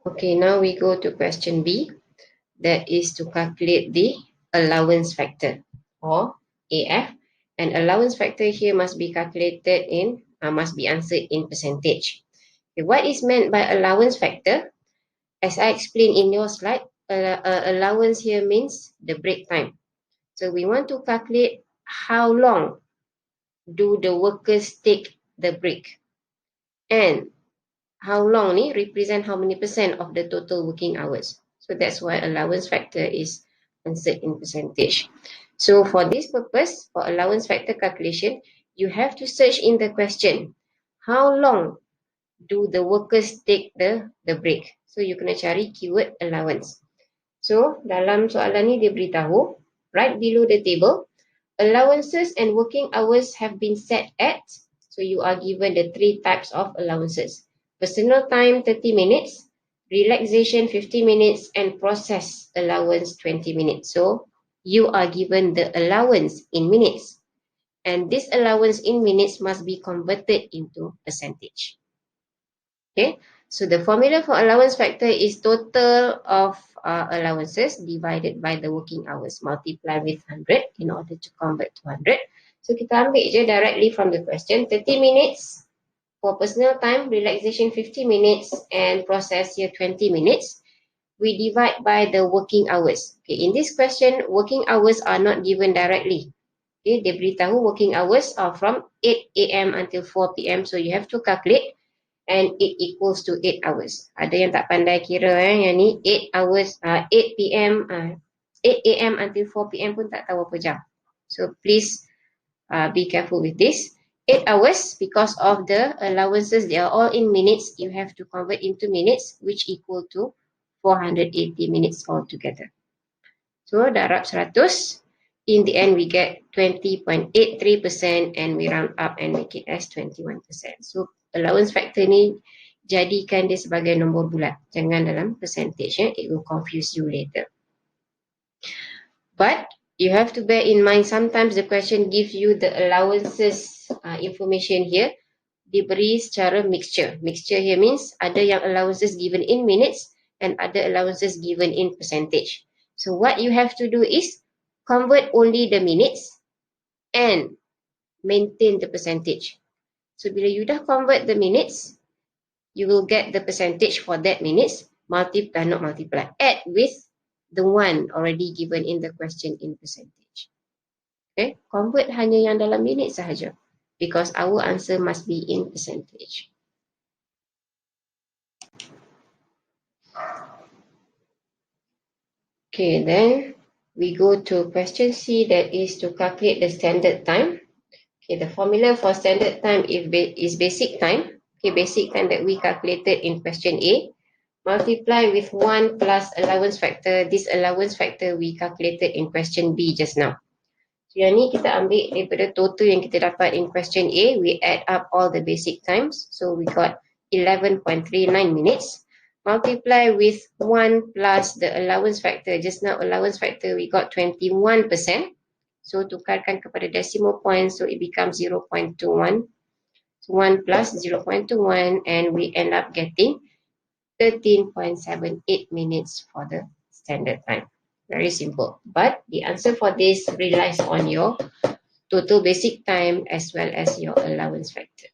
Okay, now we go to question B. That is to calculate the allowance factor, or AF. And allowance factor here must be calculated in, must be answered in percentage. Okay, what is meant by allowance factor? As I explained in your slide, allowance here means the break time. So we want to calculate how long do the workers take the break, and how long ni represent how many percent of the total working hours. So that's why allowance factor is answered in percentage. So for this purpose, for allowance factor calculation, you have to search in the question, how long do the workers take the break? So you kena cari keyword allowance. So dalam soalan ni dia beritahu, right below the table, allowances and working hours have been set at, so you are given the three types of allowances. Personal time 30 minutes, relaxation 50 minutes, and process allowance 20 minutes. So you are given the allowance in minutes, and this allowance in minutes must be converted into percentage. Okay, so the formula for allowance factor is total of allowances divided by the working hours, multiply with 100 in order to convert to 100. So kita ambil je directly from the question, 30 minutes for personal time, relaxation 50 minutes, and process here 20 minutes. We divide by the working hours. Okay, in this question, working hours are not given directly. Okay, dia beritahu working hours are from 8 AM until 4 PM. So you have to calculate, and it equals to 8 hours. Ada yang tak pandai kira yang ni 8 hours, 8 PM, 8 AM until 4 PM pun tak tahu apa jam. So please be careful with this. 8 hours, because of the allowances, they are all in minutes. You have to convert into minutes, which equal to 480 minutes altogether. So darab 100. In the end, we get 20.83%, and we round up and make it as 21%. So allowance factor ni jadikan dia sebagai nombor bulat. Jangan dalam percentage. It will confuse you later. But you have to bear in mind, sometimes the question gives you the allowances information here. Diberi secara mixture. Mixture here means ada yang allowances given in minutes and other allowances given in percentage. So what you have to do is convert only the minutes and maintain the percentage. So bila you dah convert the minutes, you will get the percentage for that minutes, multiply, not multiply, add with the one already given in the question in percentage. Okay, convert hanya yang dalam minit sahaja, because our answer must be in percentage. Okay, then we go to question C, that is to calculate the standard time. Okay, the formula for standard time is basic time. Okay, basic time that we calculated in question A, multiply with 1 plus allowance factor. This allowance factor we calculated in question B just now. So yang ni kita ambil daripada total yang kita dapat in question A, we add up all the basic times. So we got 11.39 minutes. Multiply with 1 plus the allowance factor. Just now allowance factor we got 21%. So tukarkan kepada decimal point, so it becomes 0.21. So 1 plus 0.21, and we end up getting 13.78 minutes for the standard time. Very simple. But the answer for this relies on your total basic time as well as your allowance factor.